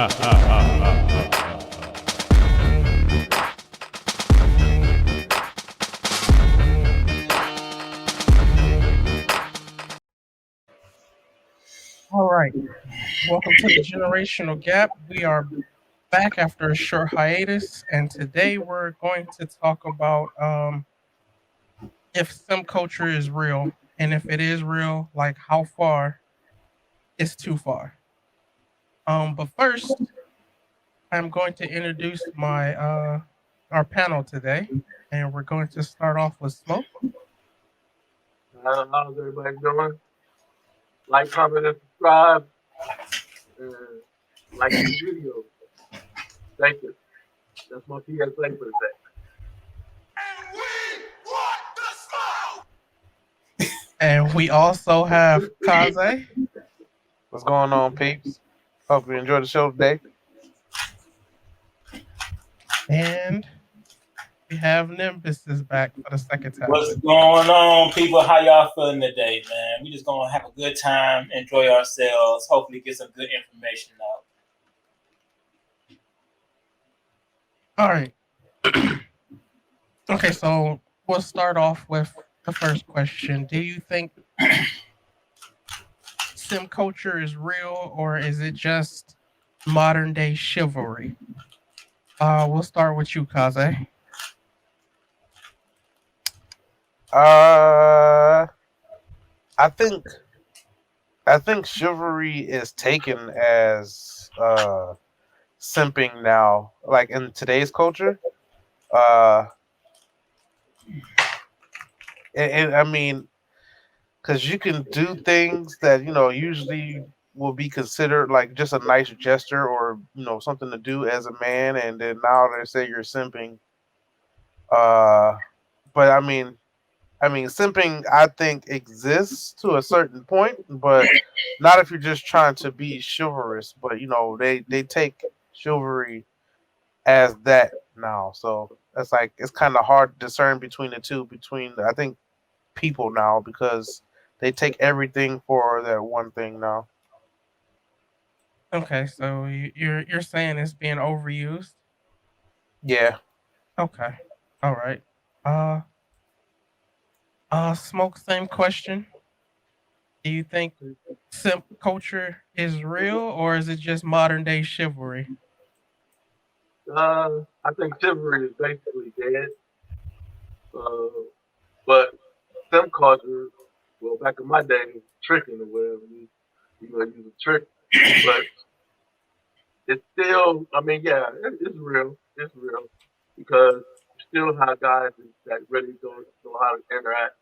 All right. Welcome to the Generational Gap. We are back after a short hiatus, and today we're going to talk about if sim culture is real, and if it is real, like how far is too far. But first, I'm going to introduce my our panel today, and we're going to start off with Smoke. How's everybody doing? Like, comment, and subscribe, and like the video. Thank you. That's my PSA for the day. And we also have Kaze, What's going on, peeps? Hope you enjoy the show today. and we have Nimbus is back for the second time. What's going on, people? How y'all feeling today, man? We just gonna have a good time, enjoy ourselves, hopefully get some good information out. All right. Okay, so we'll start off with the first question. Do you think sim culture is real, or is it just modern day chivalry? We'll start with you, Kaze. I think chivalry is taken as simping now, like in today's culture. Uh, and I mean, because you can do things that usually will be considered like just a nice gesture or something to do as a man, and then now they say you're simping. Uh, but I mean, simping I think exists to a certain point, but not if you're just trying to be chivalrous. But they take chivalry as that now, so that's like it's kind of hard to discern between the two. Between I think people now because they take everything for that one thing now. Okay, so you're saying it's being overused. Yeah. Okay, all right. Uh, Smoke. Same question. Do you think simp culture is real, or is it just modern day chivalry? I think chivalry is basically dead. Uh, but some culture, well, back in my day, tricking or whatever, use a trick. But it's still, I mean, yeah, it's real. It's real because you still have guys that really don't know how to interact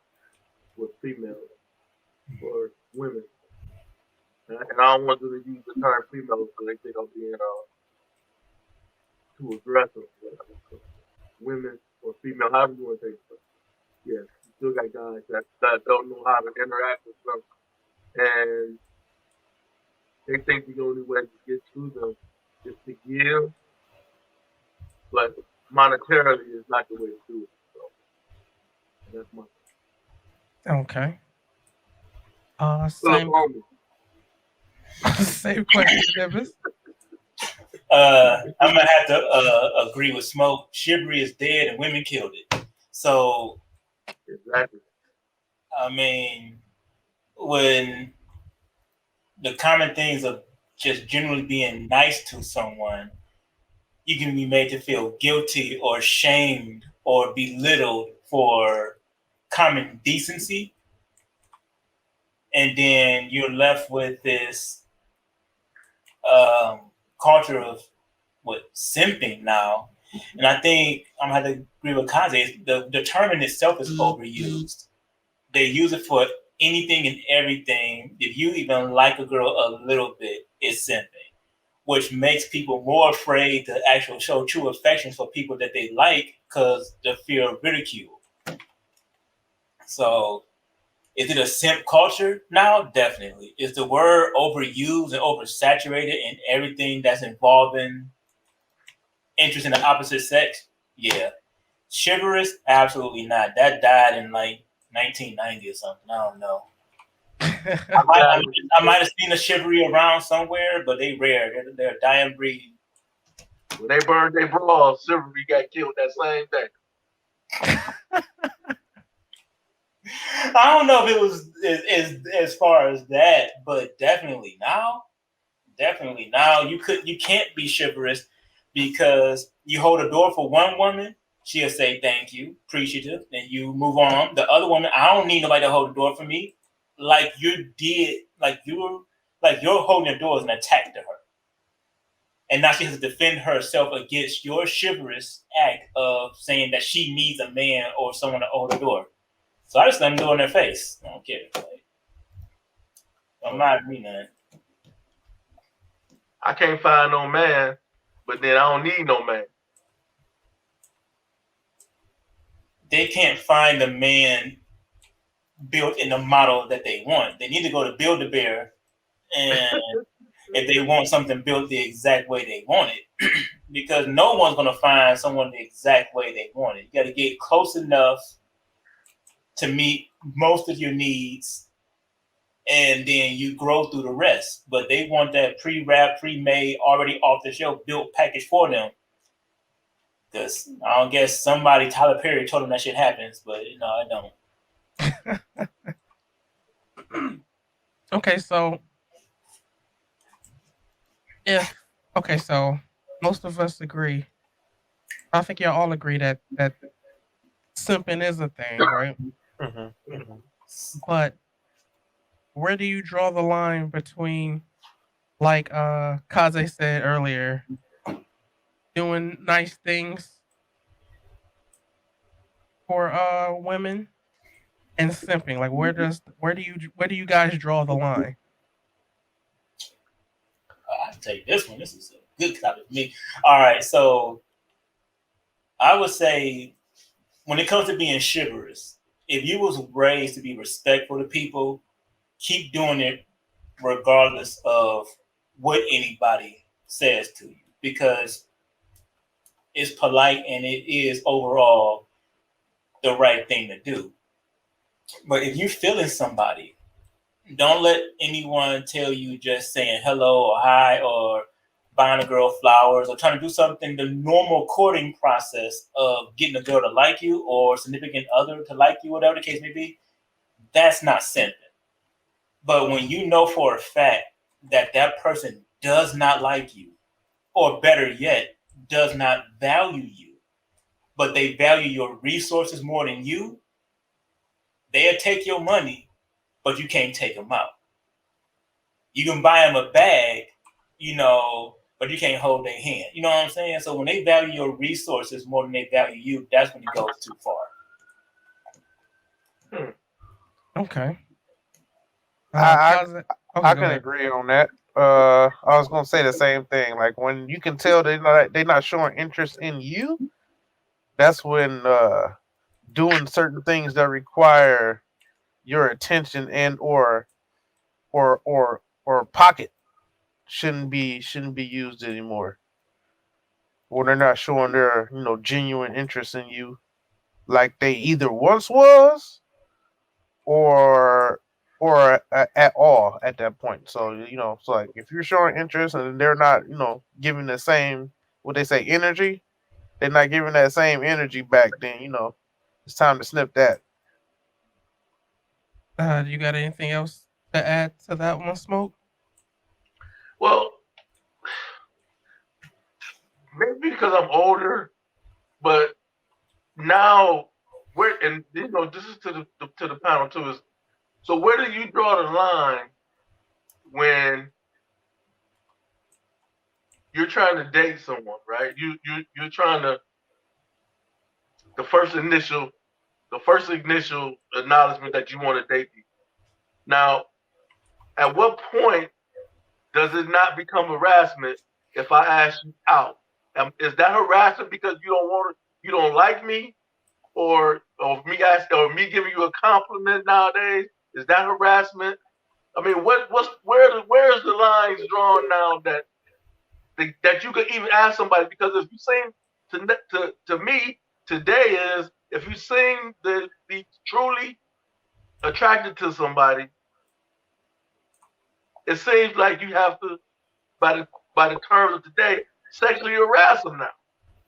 with females or women. And I don't want them to use the term females because they think I'm being too aggressive. Women or female, however you want to take it. Yeah, you still got guys that don't know how to interact with them. And they think the only way to get to them is to give, but monetarily is not the way to do it. So that's my Okay. Still Same on me. same question, Nimbus. I'm gonna have to agree with Smoke. Chivalry is dead, and women killed it. So, Exactly. I mean, when the common things of just generally being nice to someone, you can be made to feel guilty or shamed or belittled for common decency, and then you're left with this culture of simping now. And I think I'm gonna have to agree with Kaze. The term in itself is overused. They use it for anything and everything. If you even like a girl a little bit, it's simping, which makes people more afraid to actually show true affection for people that they like because the fear of ridicule. So is it a simp culture now? Definitely. Is the word overused and oversaturated in everything that's involving interest in the opposite sex? Yeah. Chivalrous? Absolutely not. That died in like 1990 or something. I don't know. Exactly. I might have seen a chivalry around somewhere, but they rare. They're a dying breed. When they burned their bras, Silvery got killed that same day. I don't know if it was as far as that, but definitely now you can't be chivalrous because you hold a door for one woman, she'll say thank you, appreciative, and you move on. The other woman, I don't need nobody to hold the door for me. Like you did, like you're holding the door as an attack to her. And now she has to defend herself against your chivalrous act of saying that she needs a man or someone to hold the door. So I just let them do it in their face. I don't care. Like, don't matter to me, man. I can't find no man, but then I don't need no man. They can't find the man built in the model that they want. They need to go to Build a Bear, and if they want something built the exact way they want it, because no one's going to find someone the exact way they want it. You got to get close enough to meet most of your needs, and then you grow through the rest. But they want that pre-wrapped, pre-made, already off the shelf built package for them. Because I don't guess somebody, Tyler Perry, told them that shit happens, but no, I don't. Okay, so if okay, so most of us agree. I think y'all all agree that simping is a thing, right? Mm-hmm. Mm-hmm. But where do you draw the line between, like Kaze said earlier, doing nice things for women and simping? Like where do you guys draw the line? I'll take this one. This is a good topic for me. All right, so I would say when it comes to being chivalrous, if you was raised to be respectful to people, keep doing it regardless of what anybody says to you because it's polite and it is overall the right thing to do. But if you're feeling somebody, don't let anyone tell you just saying hello or hi or buying a girl flowers or trying to do something the normal courting process of getting a girl to like you or significant other to like you, whatever the case may be. That's not simping. But when you know for a fact that that person does not like you, or better yet, does not value you, but they value your resources more than you, they'll take your money, but you can't take them out. You can buy them a bag, but you can't hold their hand. You know what I'm saying? So when they value your resources more than they value you, that's when it goes too far. Hmm. Okay. I Kaze. Okay, I go can ahead. agree on that. I was gonna say the same thing. Like when you can tell they're not showing interest in you, that's when doing certain things that require your attention and or pocket shouldn't be used anymore. Or they're not showing their genuine interest in you like they either once was or at all at that point. So so like if you're showing interest and they're not giving the same what they say energy, they're not giving that same energy back. Then it's time to snip that. You got anything else to add to that one, Smoke? Well, maybe because I'm older, but now where and this is to the panel too is so where do you draw the line when you're trying to date someone, right? You're trying to the first initial the first initial acknowledgement that you want to date people. Now, at what point does it not become harassment if I ask you out? Is that harassment because you don't like me, or me giving you a compliment nowadays? Is that harassment? I mean, where's the lines drawn now that you could even ask somebody? Because if you seem to me today is if you seem to be truly attracted to somebody, it seems like you have to, by the terms of today, sexually harass them now.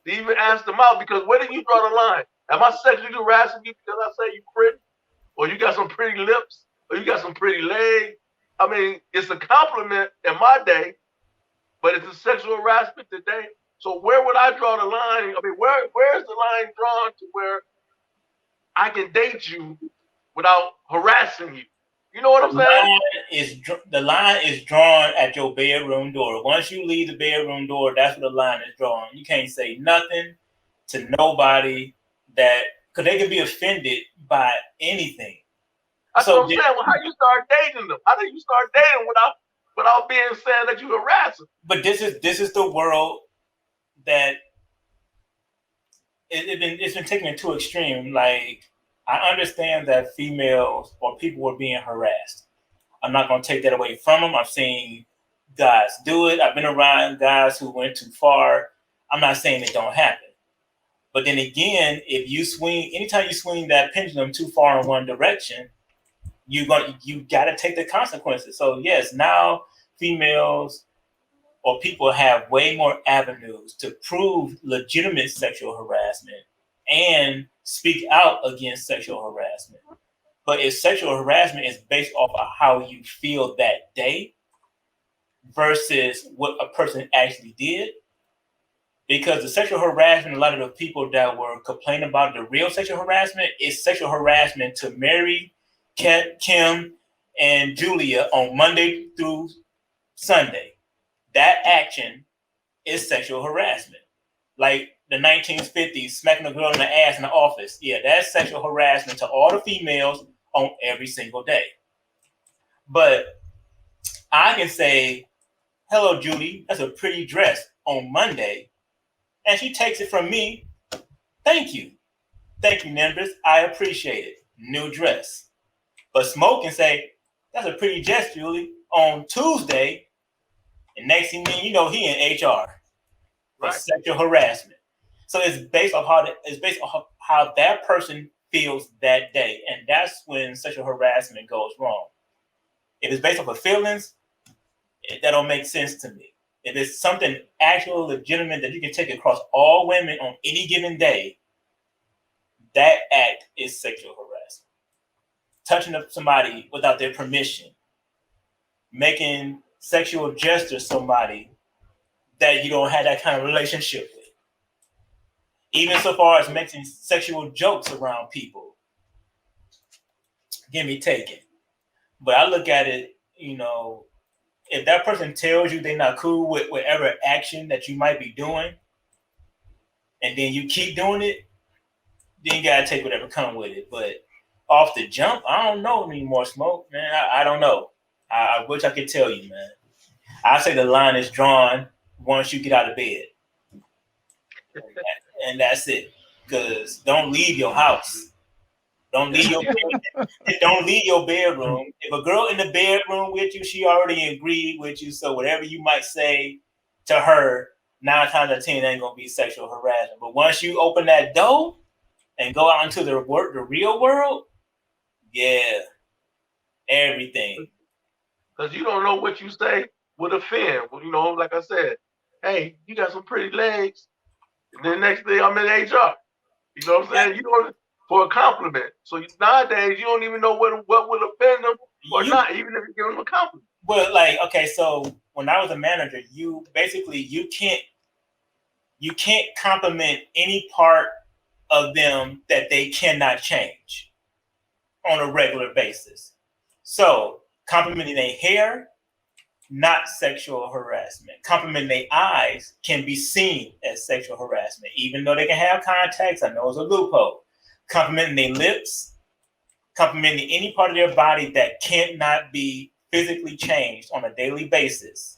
To even ask them out, because where do you draw the line? Am I sexually harassing you because I say you pretty, or you got some pretty lips, or you got some pretty legs? I mean, it's a compliment in my day, but it's a sexual harassment today. So where would I draw the line? I mean, where's the line drawn to where I can date you without harassing you? You know what I'm saying? The line is drawn at your bedroom door. Once you leave the bedroom door, that's where the line is drawn. You can't say nothing to nobody that, because they could be offended by anything. That's what I'm saying. Well, how you start dating them? How do you start dating without being saying that you harass them? But this is the world that it's been taken to extreme. Like, I understand that females or people were being harassed. I'm not going to take that away from them. I've seen guys do it. I've been around guys who went too far. I'm not saying it don't happen. But then again, if you anytime you swing that pendulum too far in one direction, you got to take the consequences. So yes, now females or people have way more avenues to prove legitimate sexual harassment and speak out against sexual harassment. But if sexual harassment is based off of how you feel that day versus what a person actually did, because the sexual harassment, a lot of the people that were complaining about the real sexual harassment is sexual harassment to Mary, Kim, and Julia on Monday through Sunday. That action is sexual harassment. Like the 1950s, smacking a girl in the ass in the office. Yeah, that's sexual harassment to all the females on every single day. But I can say, hello, Judy, that's a pretty dress on Monday. And she takes it from me. Thank you. Thank you, Nimbus. I appreciate it. New dress. But Smoke can say, that's a pretty dress, Julie, on Tuesday. And next thing you know, he in HR for sexual harassment. So it's based on how that person feels that day. And that's when sexual harassment goes wrong. If it's based off of feelings, that don't make sense to me. If it's something actual, legitimate that you can take across all women on any given day, that act is sexual harassment. Touching somebody without their permission, making sexual gestures to somebody that you don't have that kind of relationship with. Even so far as making sexual jokes around people, get me taken. But I look at it, if that person tells you they're not cool with whatever action that you might be doing, and then you keep doing it, then you gotta take whatever come with it. But off the jump, I don't know anymore, Smoke, man. I don't know. I wish I could tell you, man. I say the line is drawn once you get out of bed, and that's it. Because don't leave your house. Don't leave your don't leave your bedroom. If a girl in the bedroom with you, she already agreed with you. So whatever you might say to her, 9 times out of 10 ain't gonna be sexual harassment. But once you open that door and go out into the real world, yeah, everything. Because you don't know what you say would offend. Well, like I said, hey, you got some pretty legs. And then next day I'm in HR. You know what I'm saying? You know, for a compliment. So nowadays you don't even know what would offend them or not, even if you give them a compliment. Well, like, okay, so when I was a manager, you can't compliment any part of them that they cannot change on a regular basis. So complimenting their hair, not sexual harassment. Complimenting their eyes can be seen as sexual harassment, even though they can have contacts. I know it's a loophole. Complimenting their lips, complimenting any part of their body that cannot be physically changed on a daily basis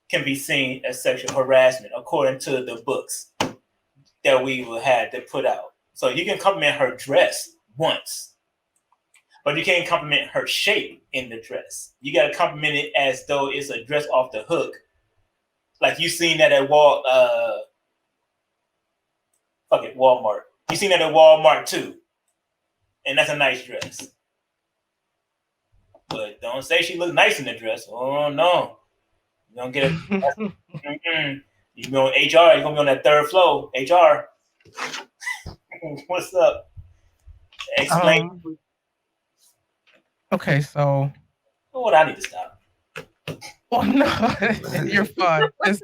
can be seen as sexual harassment, according to the books that we will have to put out. So you can compliment her dress once, but you can't compliment her shape in the dress. You got to compliment it as though it's a dress off the hook. Like you seen that at Walmart. You seen that at Walmart too. And that's a nice dress. But don't say she look nice in the dress. Oh no, you don't get it. You be on HR. You're gonna be on that third floor. HR, what's up? Explain um. Okay, so what I need to stop. oh no, you're fine. I just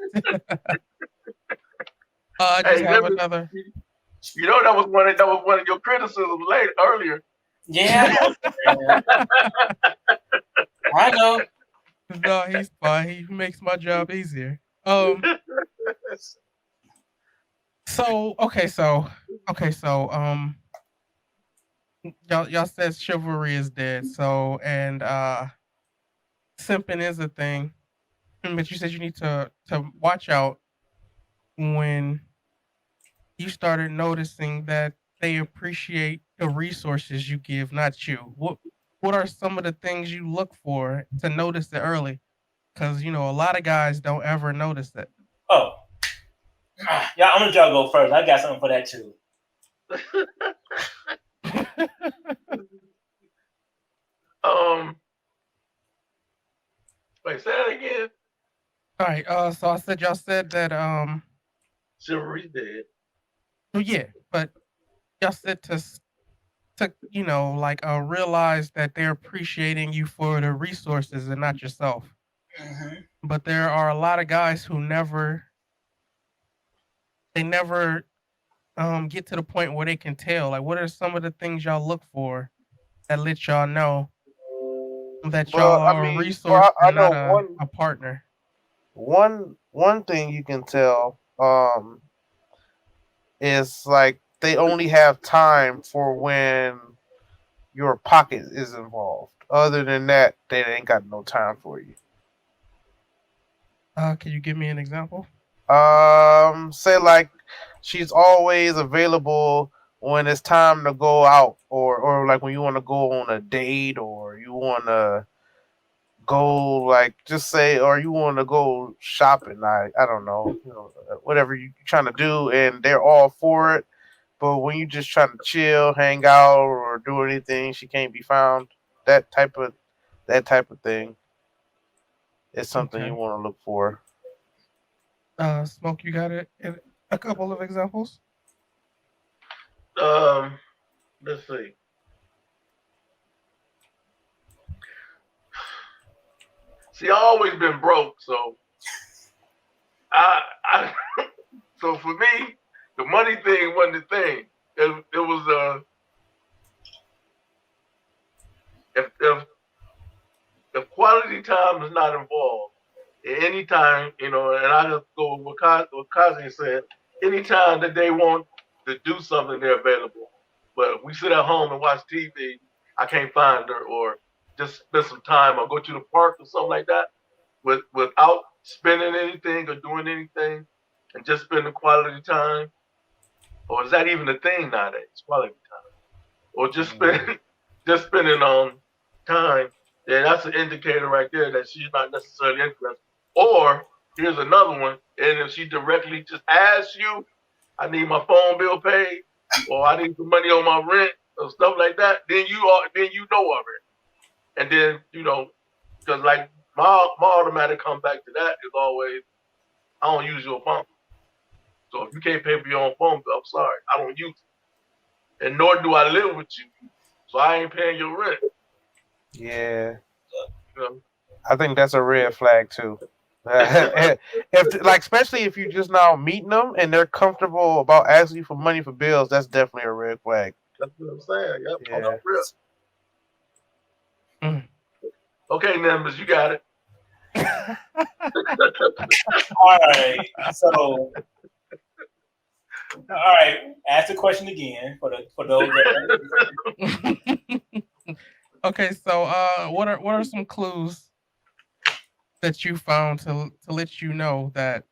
Hey, have another. you know that was one of your criticisms earlier. Yeah, I know. No, he's fine. He makes my job easier. Um. So okay, y'all said chivalry is dead. So and simping is a thing, but you said you need to watch out when you started noticing that they appreciate the resources you give, not you. What are some of the things you look for to notice it early? Because a lot of guys don't ever notice it. Oh, yeah. I'm gonna try to go first. I got something for that too. um, wait, say that again. All right. So I said y'all said that Chivalry's dead. well, yeah, but y'all said to like realize that they're appreciating you for the resources and not yourself. Mm-hmm. But there are a lot of guys who never get to the point where they can tell. Like, what are some of the things y'all look for that let y'all know that Well, y'all I are a mean, resource I and not know a partner? one thing you can tell is like they only have time for when your pocket is involved. Other than that, they ain't got no time for you. Can you give me an example? Say like she's always available when it's time to go out, or like when you want to go on a date, or you want to go like just say, or you want to go shopping. I don't know, whatever you're trying to do, and they're all for it. But when you just trying to chill, hang out, or do anything, she can't be found. That type of that type of thing is something you Okay. want to look for. Smoke, you got it. A couple of examples. Um, let's see. See, I always been broke, so I so for me, the money thing wasn't the thing. It was if if quality time is not involved, at any time, and I just go with what Kazi said, anytime that they want to do something, they're available. But if we sit at home and watch TV, I can't find her, or just spend some time, or go to the park or something like that, without spending anything or doing anything, and just spending quality time. Or is that even a thing nowadays? Quality time, or just Mm. spend just spending time, then that's an indicator right there that she's not necessarily interested. Or here's another one, and if she directly just asks you, "I need my phone bill paid," or "I need some money on my rent," or stuff like that, then you know already. And then because like my automatic comeback to that is always, "I don't use your phone, so if you can't pay for your own phone bill, I'm sorry, I don't use it, and nor do I live with you, so I ain't paying your rent." Yeah, You know? I think that's a red flag too. If like, especially if you just now meeting them and they're comfortable about asking you for money for bills, that's definitely a red flag. That's what I'm saying. Yep, on the Yeah. real. Mm. Okay, Nimbus, you got it. All right. So, all right. Ask the question again for those that. Okay, so what are some clues that you found to let you know that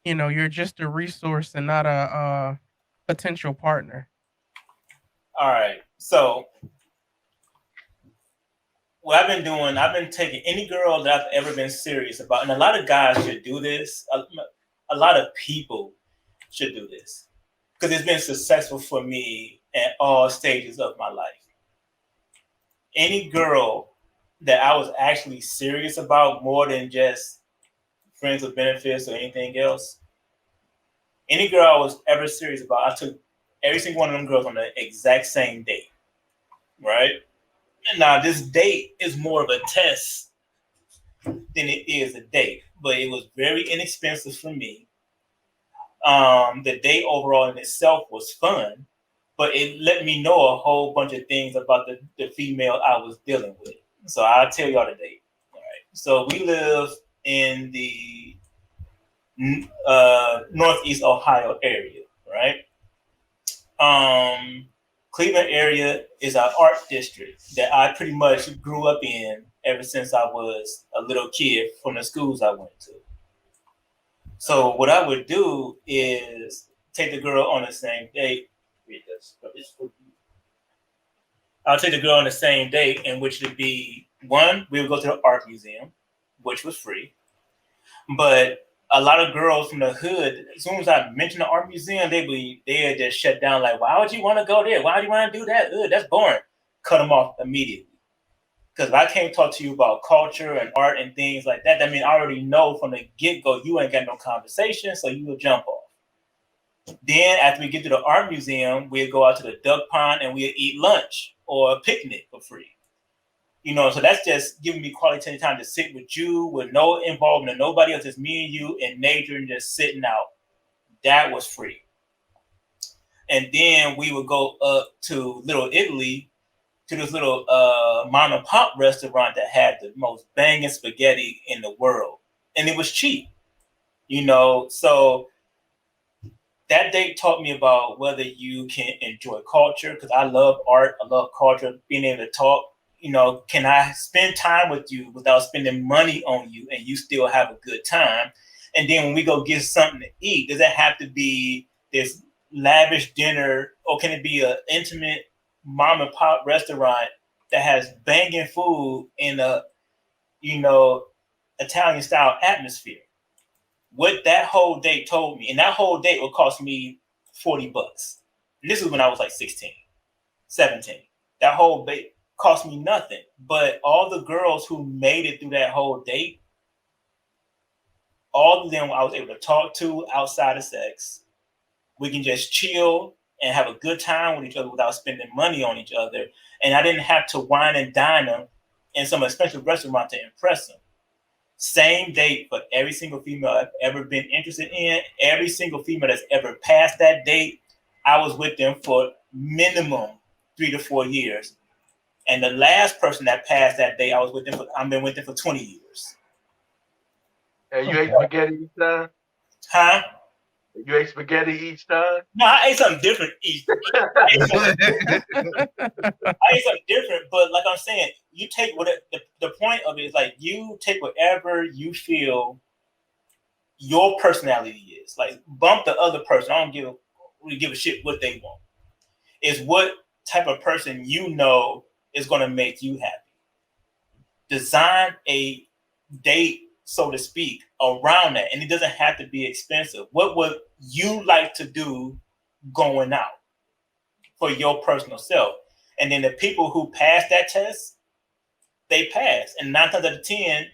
you're just a resource and not a potential partner? All right. So what I've been doing, I've been taking any girl that I've ever been serious about, and a lot of guys should do this. A lot of people should do this because it's been successful for me at all stages of my life. Any girl that I was actually serious about more than just friends with benefits or anything else. Any girl I was ever serious about, I took every single one of them girls on the exact same date, right? Now this date is more of a test than it is a date, but it was very inexpensive for me. The date overall in itself was fun, but it let me know a whole bunch of things about the female I was dealing with. So I'll tell y'all the date. All right. So we live in the Northeast Ohio area, right? Um, Cleveland area is our art district that I pretty much grew up in ever since I was a little kid from the schools I went to. So what I would do is take the girl on the same date. I'll take the girl on the same date, in which would be one, we would go to the art museum, which was free. But a lot of girls from the hood, as soon as I mentioned the art museum, they'd just shut down like, why would you want to go there? Why do you want to do that? Ugh, that's boring. Cut them off immediately. Because if I can't talk to you about culture and art and things like that, that means I already know from the get-go you ain't got no conversation, so you will jump off. Then after we get to the art museum, we'll go out to the duck pond and we'll eat lunch or a picnic for free. So that's just giving me quality time to sit with you with no involvement of nobody else. It's me and you in nature and just sitting out. That was free. And then we would go up to Little Italy to this little mom and pop restaurant that had the most banging spaghetti in the world. And it was cheap, So that date taught me about whether you can enjoy culture, because I love art, I love culture, being able to talk. Can I spend time with you without spending money on you and you still have a good time? And then when we go get something to eat, does it have to be this lavish dinner, or can it be an intimate mom and pop restaurant that has banging food in a, Italian style atmosphere? What that whole date told me, and that whole date would cost me $40. And this is when I was like 16, 17. That whole date cost me nothing. But all the girls who made it through that whole date, all of them I was able to talk to outside of sex. We can just chill and have a good time with each other without spending money on each other. And I didn't have to wine and dine them in some expensive restaurant to impress them. Same date for every single female I've ever been interested in. Every single female that's ever passed that date, I was with them for minimum 3 to 4 years. And the last person that passed that date, I've been with them for 20 years. And you ate spaghetti each time? Huh? You ate spaghetti each time? No, I ate something different each. I ate something different, but like I'm saying, you take what the point of it is, like, you take whatever you feel your personality is. Like, bump the other person. I don't really give a shit what they want. It's what type of person is going to make you happy. Design a date, so to speak, around that, and it doesn't have to be expensive. What would you like to do going out for your personal self? And then the people who pass that test, they pass. And 9 times out of 10,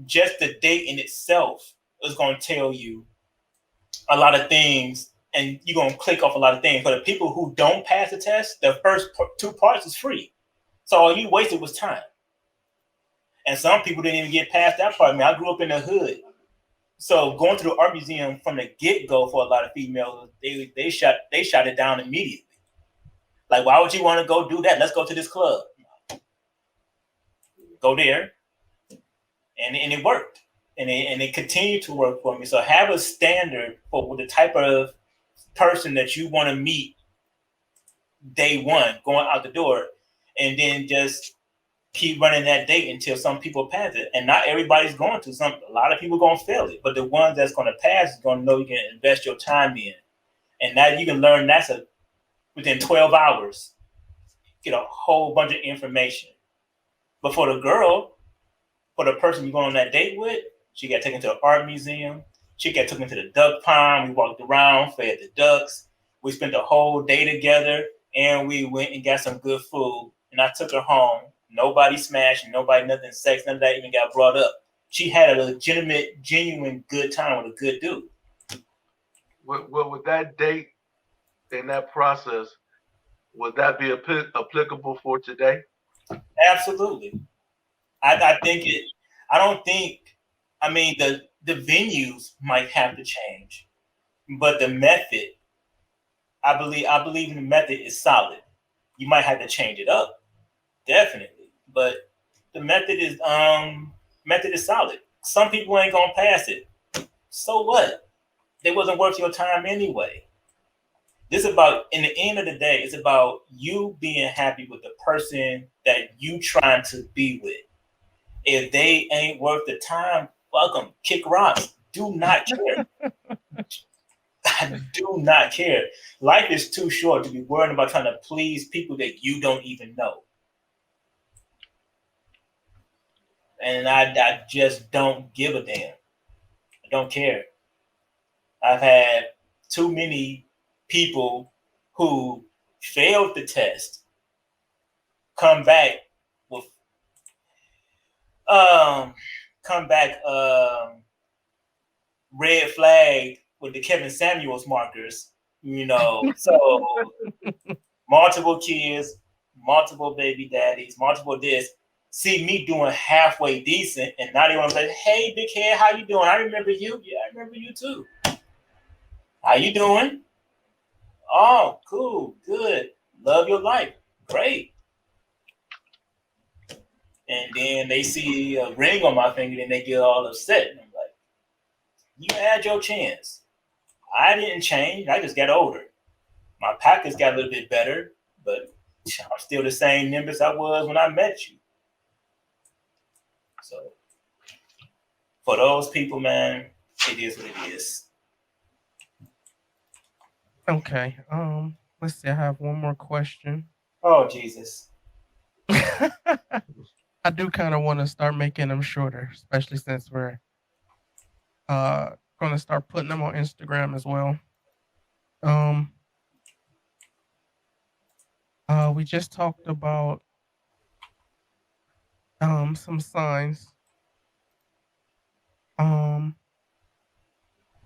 just the date in itself is going to tell you a lot of things, and you're going to click off a lot of things. For the people who don't pass the test, the first 2 parts is free. So all you wasted was time. And some people didn't even get past that part. I mean, I grew up in the hood. So going to the art museum from the get-go for a lot of females, they shut it down immediately. Like, why would you want to go do that? Let's go to this club. Go there. And it worked. And it continued to work for me. So have a standard for the type of person that you want to meet day one, going out the door. And then just keep running that date until some people pass it. And not everybody's going to. A lot of people are going to fail it. But the ones that's going to pass is going to know you can invest your time in. And that you can learn within 12 hours, get a whole bunch of information. But for the girl, for the person you're going on that date with, she got taken to the art museum. She got taken to the duck pond. We walked around, fed the ducks. We spent the whole day together, and we went and got some good food. And I took her home Nobody smashed, nobody nothing sex, none of that even got brought up. She had a legitimate, genuine good time with a good dude. Well, with that date and that process, would that be applicable for today? Absolutely. I think it. I don't think. I mean, the venues might have to change, but the method. I believe in the method is solid. You might have to change it up, definitely, but the method is solid. Some people ain't gonna pass it. So what? They wasn't worth your time anyway. This is about, in the end of the day, it's about you being happy with the person that you trying to be with. If they ain't worth the time, fuck them. Kick rocks. Do not care. I do not care. Life is too short to be worrying about trying to please people that you don't even know. And I just don't give a damn. I don't care. I've had too many people who failed the test come back with um come back red flag with the Kevin Samuels markers, so multiple kids, multiple baby daddies, multiple this, see me doing halfway decent and not even say, hey big head, how you doing? I remember you. Yeah, I remember you too. How you doing? Oh, cool, good. Love your life. Great. And then they see a ring on my finger and they get all upset. And I'm like, you had your chance. I didn't change. I just got older. My pockets got a little bit better, but I'm still the same Nimbus I was when I met you. So for those people, man, it is what it is. Okay. Let's see. I have one more question. Oh Jesus. I do kind of want to start making them shorter, especially since we're going to start putting them on Instagram as well. Um, we just talked about some signs. Um,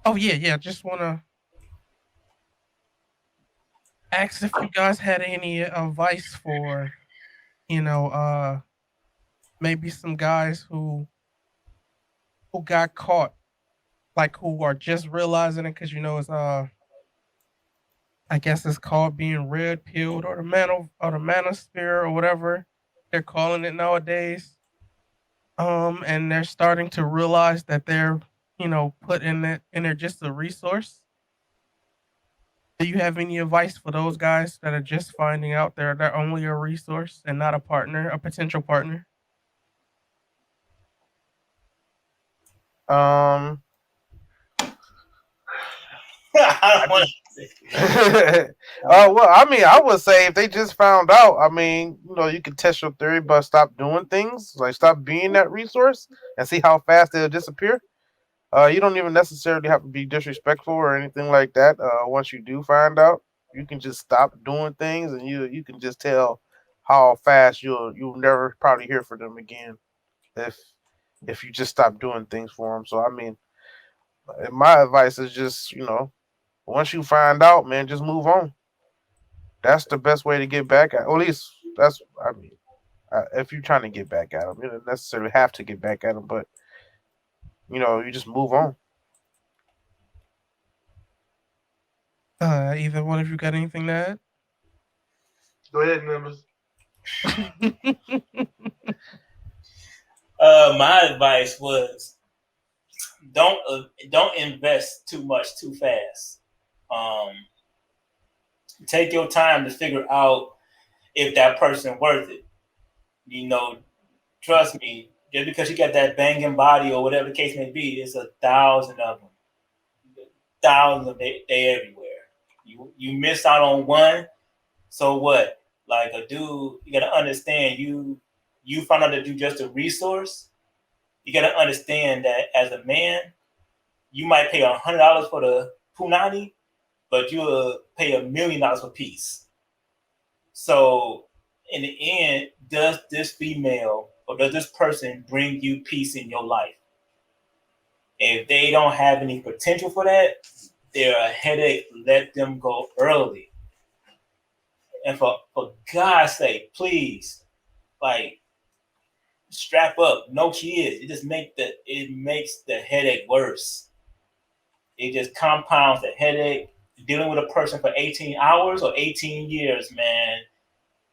oh yeah. Just want to ask if you guys had any advice for you know maybe some guys who got caught, like who are just realizing it because it's I guess it's called being red pilled or the manosphere or whatever they're calling it nowadays. And they're starting to realize that they're put in it and they're just a resource. Do you have any advice for those guys that are just finding out they're only a resource and not a partner, a potential partner? Um, I don't want well, I mean, I would say if they just found out, I mean, you can test your theory, but stop doing things, like stop being that resource and see how fast they'll disappear. You don't even necessarily have to be disrespectful or anything like that. Once you do find out, you can just stop doing things, and you can just tell how fast you'll never probably hear from them again if if you just stop doing things for them. So I mean, my advice is just once you find out, man, just move on. That's the best way to get back at. Or at least that's I mean, if you're trying to get back at them, you don't necessarily have to get back at them, but you just move on. Either one of you got anything to Go ahead, members. add? my advice was don't invest too much too fast. Um, Take your time to figure out if that person worth it. You know, trust me. Just because you got that banging body or whatever the case may be, it's 1,000 of them. Thousands of they everywhere. You miss out on one, so what? Like a dude, you gotta understand you found out that you just a resource. You gotta understand that as a man, you might pay $100 for the punani, but you'll pay $1,000,000 for peace. So in the end, does this female or does this person bring you peace in your life? If they don't have any potential for that, they're a headache. Let them go early. And for God's sake, please, like, strap up, no kids. It makes the headache worse. It just compounds the headache. Dealing with a person for 18 hours or 18 years, man,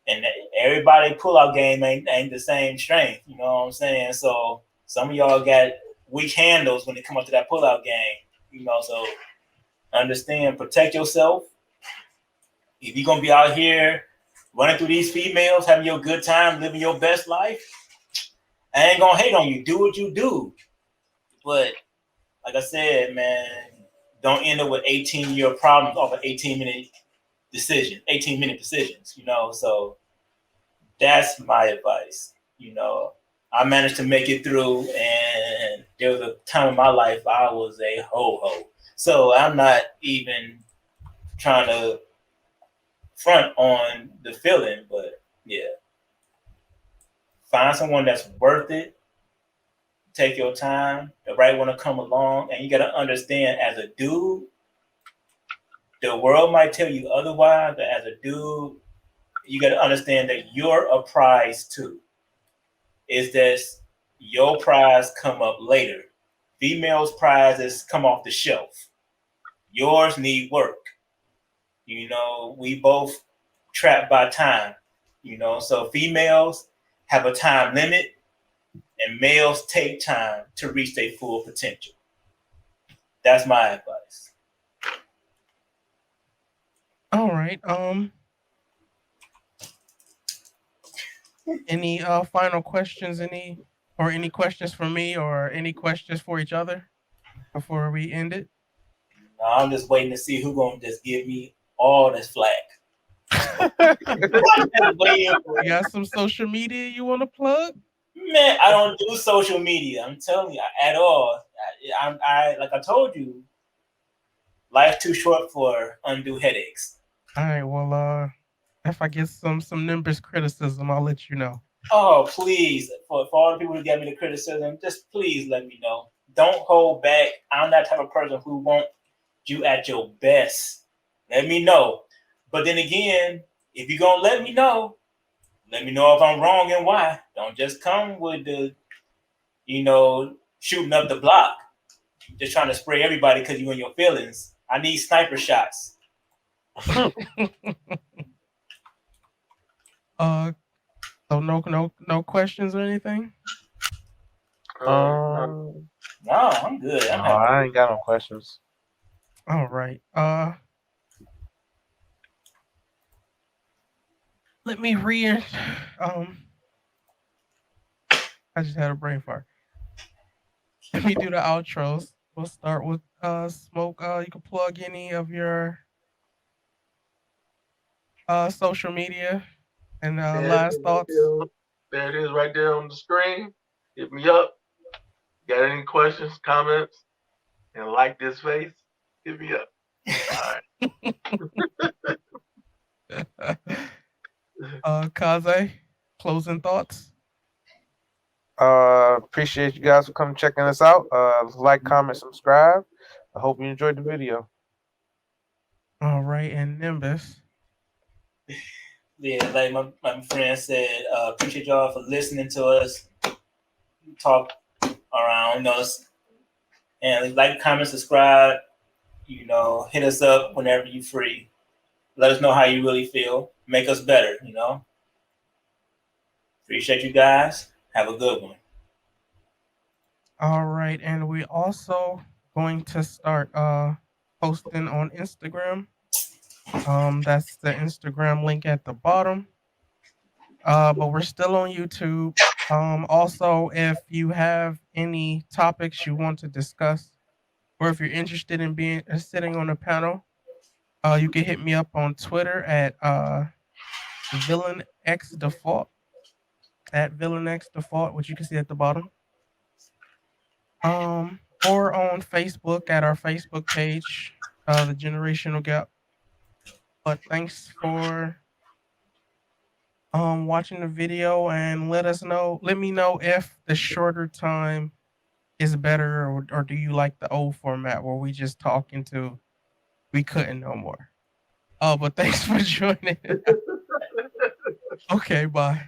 and everybody pullout game ain't the same strength. You know what I'm saying? So some of y'all got weak handles when it come up to that pullout game. So understand, protect yourself. If you're gonna be out here running through these females, having your good time, living your best life, I ain't gonna hate on you. Do what you do. But like I said, man, don't end up with 18-year problems off of 18-minute decisions. So that's my advice. I managed to make it through, and there was a time in my life I was a ho-ho. So I'm not even trying to front on the feeling, but yeah, find someone that's worth it. Take your time. The right one to come along, and you got to understand, as a dude, the world might tell you otherwise, but as a dude, you got to understand that you're a prize too. Is that your prize come up later? Females' prizes come off the shelf. Yours need work. We both trapped by time. So females have a time limit, and males take time to reach their full potential. That's my advice. All right. Any final questions? Any questions for me, or any questions for each other before we end it? Now, I'm just waiting to see who gonna just give me all this flack. You got some social media you want to plug? Man, I don't do social media. I'm telling you, at all. I like I told you, life too short for undue headaches. All right. Well, if I get some Nimbus criticism, I'll let you know. Oh, please, for all the people who get me the criticism, just please let me know. Don't hold back. I'm that type of person who want you at your best. Let me know. But then again, if you're gonna let me know if I'm wrong and why. Don't just come with the, shooting up the block, just trying to spray everybody because you in your feelings. I need sniper shots. uh, so no questions or anything. No, No, I'm good. No, I ain't got no questions. All right. Let me read. Um, I just had a brain fart. Let me do the outros. We'll start with Smoke. You can plug any of your social media and there it last is right thoughts. there. There it is right there on the screen. Hit me up. Got any questions, comments, and like this face? Hit me up. All right. Kaze, closing thoughts. Appreciate you guys for coming checking us out. Like, comment, subscribe. I hope you enjoyed the video. All right, and Nimbus. Yeah, like my friend said, appreciate y'all for listening to us talk around us. And like, comment, subscribe. Hit us up whenever you're free. Let us know how you really feel. Make us better. Appreciate you guys. Have a good one. All right, and we also going to start posting on Instagram. That's the Instagram link at the bottom. But we're still on YouTube. Also, if you have any topics you want to discuss, or if you're interested in being sitting on a panel, you can hit me up on Twitter at villainxdefault at villainxdefault, which you can see at the bottom. Or on Facebook at our Facebook page, the Generational Gap. But thanks for watching the video and let me know if the shorter time is better, or do you like the old format where we just talk into we couldn't no more. Oh, but thanks for joining. Okay, bye.